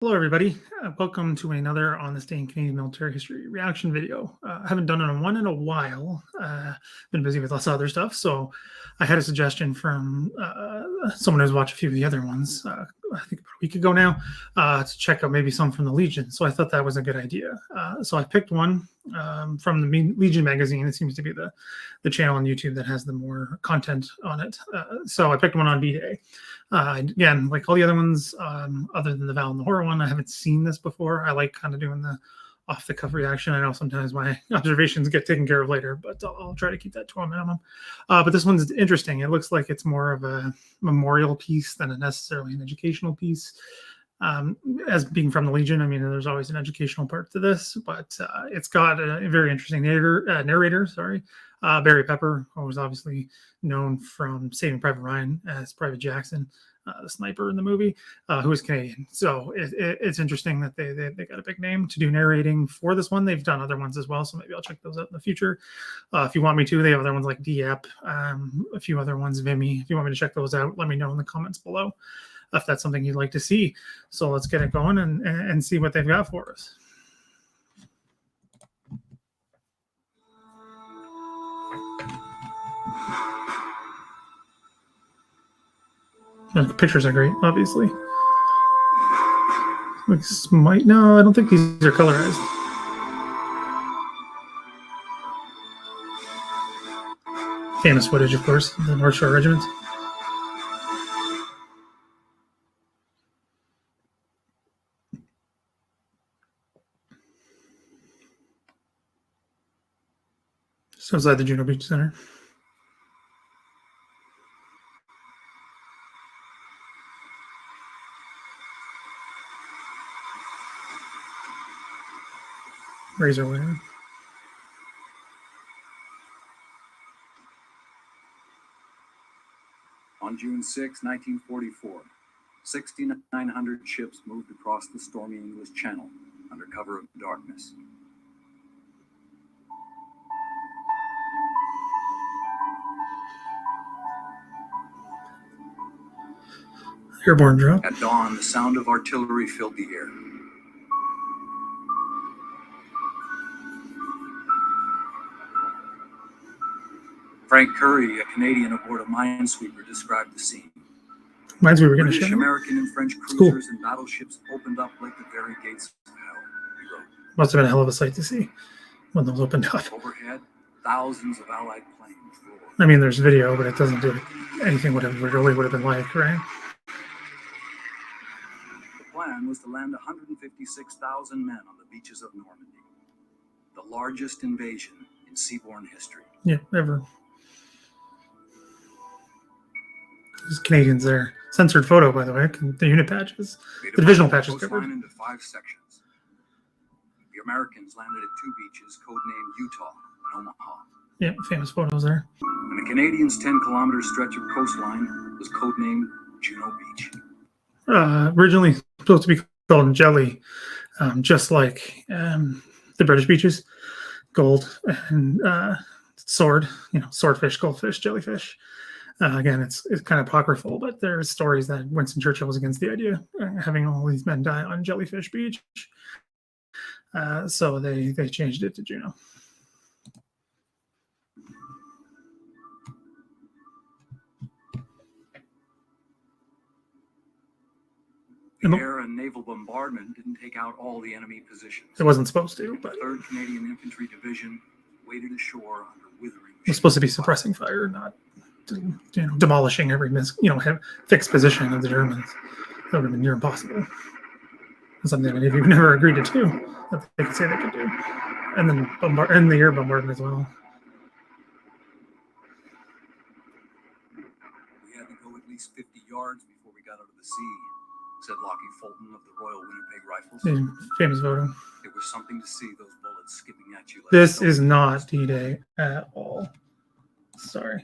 Hello, everybody. Welcome to another On This Day in Canadian Military History reaction video. I haven't done one in a while. Been busy with lots of other stuff, so I had a suggestion from someone who's watched a few of the other ones, I think about a week ago now, to check out maybe some from the Legion. So I thought that was a good idea. So I picked one from the Legion magazine. It seems to be the channel on YouTube that has the more content on it. So I picked one on D-Day. Again, like all the other ones, other than the Val and the Horror one, I haven't seen this before. I like kind of doing the off-the-cuff reaction. I know sometimes my observations get taken care of later, but I'll try to keep that to a minimum. But this one's interesting. It looks like it's more of a memorial piece than necessarily an educational piece. As being from the Legion, I mean, there's always an educational part to this, but it's got a very interesting narrator. Barry Pepper, who was obviously known from Saving Private Ryan as Private Jackson, the sniper in the movie, who is Canadian. So it's interesting that they got a big name to do narrating for this one. They've done other ones as well, so maybe I'll check those out in the future. If you want me to, they have other ones like DEP, a few other ones, Vimy. If you want me to check those out, let me know in the comments below if that's something you'd like to see. So let's get it going and see what they've got for us. The pictures are great, obviously. No, I don't think these are colorized. Famous footage, of course, the North Shore Regiment. Just outside the Juno Beach Center. Razor wire. On June 6, 1944, 6,900 ships moved across the stormy English Channel under cover of darkness. Airborne drop. At dawn, the sound of artillery filled the air. Frank Curry, a Canadian aboard a minesweeper, described the scene. Minesweeper going to British, show. American, and French cruisers and battleships opened up like the very gates of hell, he wrote. Must have been a hell of a sight to see when those opened up. Overhead, thousands of Allied planes roared. I mean, there's video, but it doesn't do anything what it really would have been like, right? The plan was to land 156,000 men on the beaches of Normandy, the largest invasion in seaborne history. Yeah, ever. There's Canadians there. Censored photo, by the way. The unit patches, the divisional patches covered. Into 5 sections. The Americans landed at 2 beaches, codenamed Utah and Omaha. Yeah, famous photos there. And the Canadians' 10-kilometer stretch of coastline was codenamed Juno Beach. Originally supposed to be called Jelly, just like the British beaches, gold and sword, swordfish, goldfish, jellyfish. Again, it's kind of apocryphal, but there's stories that Winston Churchill was against the idea of having all these men die on Jellyfish Beach. So they changed it to Juno. The air and naval bombardment didn't take out all the enemy positions. It wasn't supposed to, but the 3rd Canadian Infantry Division waded ashore under withering. It was supposed to be suppressing fire, not demolishing every fixed position of the Germans. That would have been near impossible. Something that you've never agreed to do, that they could say they could do. And then the air bombardment as well. We had to go at least 50 yards before we got out of the sea, said Lockie Fulton of the Royal Winnipeg Rifles. Yeah, famous photo. It was something to see those bullets skipping at you. Like this is not D-Day at all. Sorry.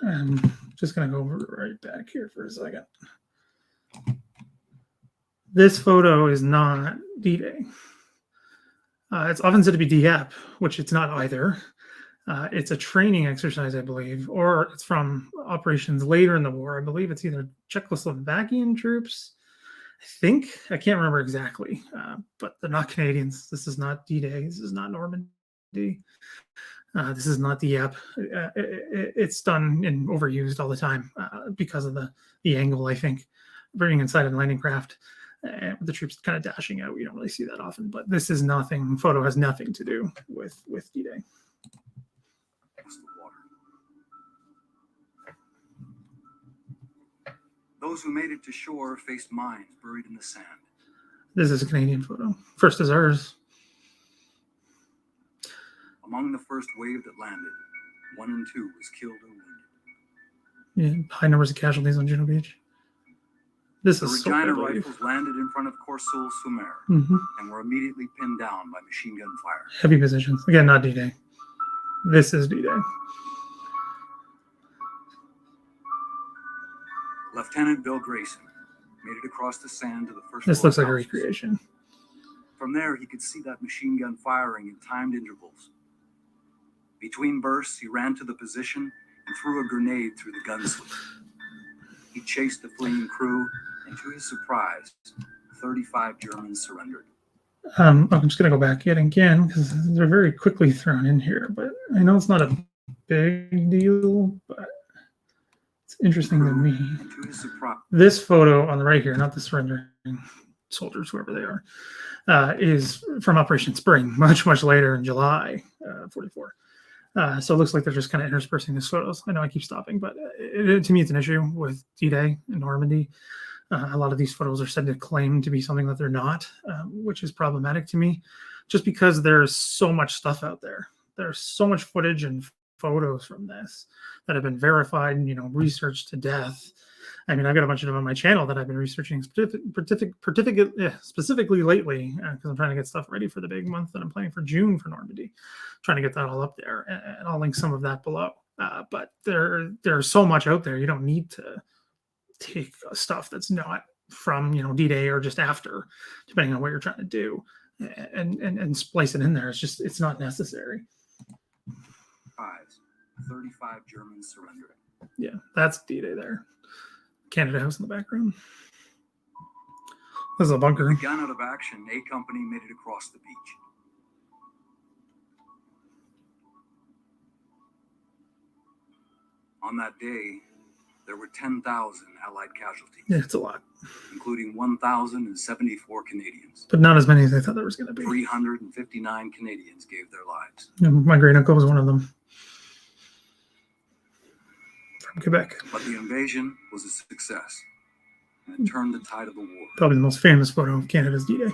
I'm just going to go right back here for a second. This photo is not D-Day. It's often said to be DEP, which it's not either. It's a training exercise, I believe, or it's from operations later in the war. I believe it's either Czechoslovakian troops think, I can't remember exactly, but they're not Canadians. This is not D-Day. This is not Normandy. This is not the Yep. It's done and overused all the time because of the angle, I think. Bringing inside a landing craft with the troops kind of dashing out. We don't really see that often, but this is nothing. Photo has nothing to do with D-Day. Those who made it to shore faced mines buried in the sand. This is a Canadian photo. First is ours. Among the first wave that landed, 1 and 2 was killed or wounded. Yeah, high numbers of casualties on Juno Beach. This The is Regina so rifles landed in front of Courseulles-sur-Mer and were immediately pinned down by machine gun fire. Heavy positions. Again, not D-Day. This is D-Day. Lieutenant Bill Grayson made it across the sand to the first This floor looks like a houses. recreation. From there, he could see that machine gun firing in timed intervals. Between bursts, he ran to the position and threw a grenade through the gun sleeve. He chased the fleeing crew, and to his surprise, 35 Germans surrendered. I'm just going to go back yet again because they're very quickly thrown in here. But I know it's not a big deal, but it's interesting to me. And to his surprise, This photo on the right here, not the surrendering soldiers, whoever they are, is from Operation Spring, much later in July 44. So it looks like they're just kind of interspersing these photos. I know I keep stopping, but to me, it's an issue with D-Day and Normandy. A lot of these photos are said to claim to be something that they're not, which is problematic to me, just because there's so much stuff out there. There's so much footage and photos from this that have been verified and, researched to death. I mean, I've got a bunch of them on my channel that I've been researching specifically lately because I'm trying to get stuff ready for the big month that I'm planning for June for Normandy, trying to get that all up there, and I'll link some of that below. But there's so much out there. You don't need to take stuff that's not from D-Day or just after, depending on what you're trying to do, and splice it in there. It's not necessary. 35 Germans surrendered. Yeah, that's D-Day there. Canada House in the background. This is a bunker. With the gun out of action, A Company made it across the beach. On that day, there were 10,000 Allied casualties. Yeah, it's a lot. Including 1,074 Canadians. But not as many as I thought there was going to be. 359 Canadians gave their lives. My great uncle was one of them. From Quebec. But the invasion was a success. And it turned the tide of the war. Probably the most famous photo of Canada's D-Day.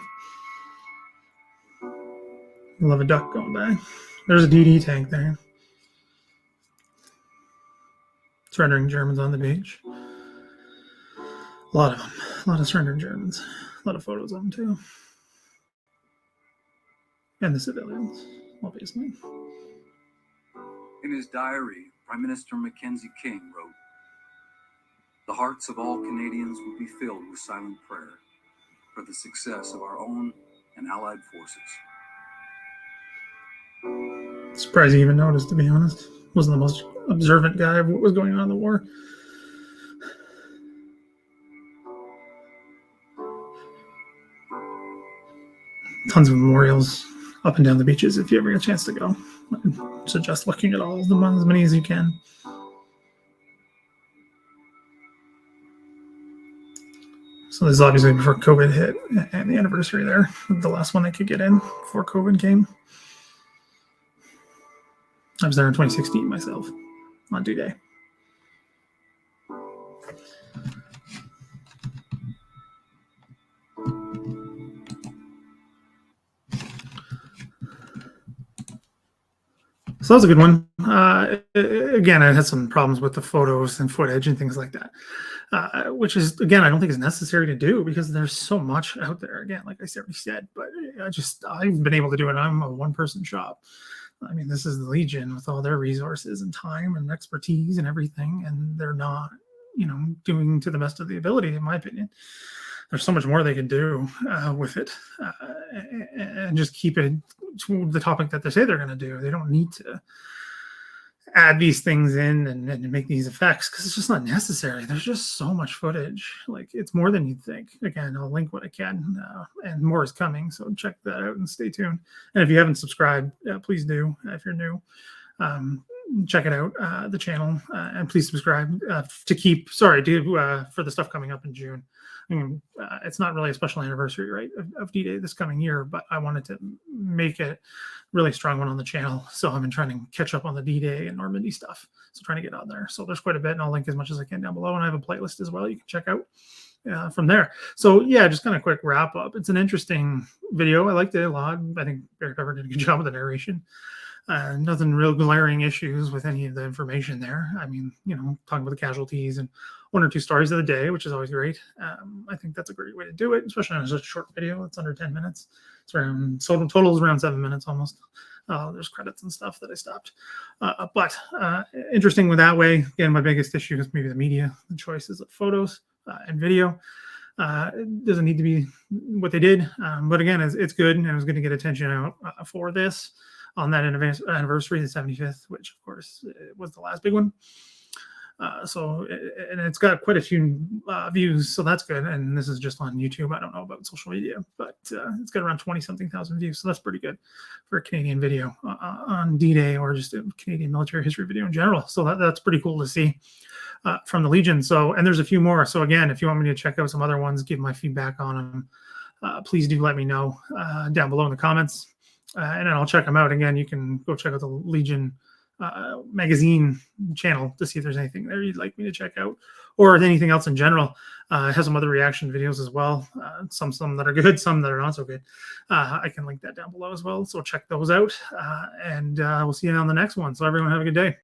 Love a duck going by. There's a DD tank there. Surrendering Germans on the beach. A lot of them. A lot of surrendering Germans. A lot of photos of them, too. And the civilians, obviously. In his diary, Prime Minister Mackenzie King wrote, "The hearts of all Canadians will be filled with silent prayer for the success of our own and allied forces." Surprised he even noticed, to be honest. Wasn't the most observant guy of what was going on in the war. Tons of memorials up and down the beaches if you ever get a chance to go. I suggest looking at all of them, as many as you can. So this is obviously before COVID hit, and the anniversary there, the last one they could get in before COVID came. I was there in 2016 myself, on D-Day. So that was a good one. Again, I had some problems with the photos and footage and things like that, which is, again, I don't think is necessary to do because there's so much out there. Again, like I already said, but I've been able to do it. I'm a one-person shop. I mean, this is the Legion with all their resources and time and expertise and everything, and they're not, doing to the best of the ability, in my opinion. There's so much more they can do with it, and just keep it to the topic that they say they're going to do. They don't need to add these things in and make these effects, because it's just not necessary. There's just so much footage. Like, it's more than you'd think. Again, I'll link what I can, and more is coming. So check that out and stay tuned. And if you haven't subscribed, please do. If you're new, check it out, the channel, and please subscribe to keep. Sorry, for the stuff coming up in June. I mean, it's not really a special anniversary, right, of D-Day this coming year, but I wanted to make it really strong one on the channel. So I've been trying to catch up on the D-Day and Normandy stuff. So trying to get on there. So there's quite a bit, and I'll link as much as I can down below. And I have a playlist as well you can check out from there. So yeah, just kind of quick wrap up. It's an interesting video. I liked it a lot. I think Bear Cover did a good job with the narration. Nothing real glaring issues with any of the information there. I mean, talking about the casualties and one or two stories of the day, which is always great. I think that's a great way to do it, especially on such a short video. It's under 10 minutes. It's around, so total is around 7 minutes almost. There's credits and stuff that I stopped. But interesting with that way. Again, my biggest issue is maybe the media, the choices of photos and video. It doesn't need to be what they did. But again, it's good, and it was good to get attention out for this on that anniversary, the 75th, which of course was the last big one. And it's got quite a few views, so that's good. And this is just on YouTube. I don't know about social media, but it's got around 20-something thousand views, so that's pretty good for a Canadian video on D-Day, or just a Canadian military history video in general. So that's pretty cool to see from the Legion. So, and there's a few more. So again, if you want me to check out some other ones, give my feedback on them, please do let me know down below in the comments. And then I'll check them out. Again, you can go check out the Legion magazine channel to see if there's anything there you'd like me to check out, or anything else in general. It has some other reaction videos as well. Some that are good, some that are not so good. I can link that down below as well. So check those out. And we'll see you on the next one. So everyone have a good day.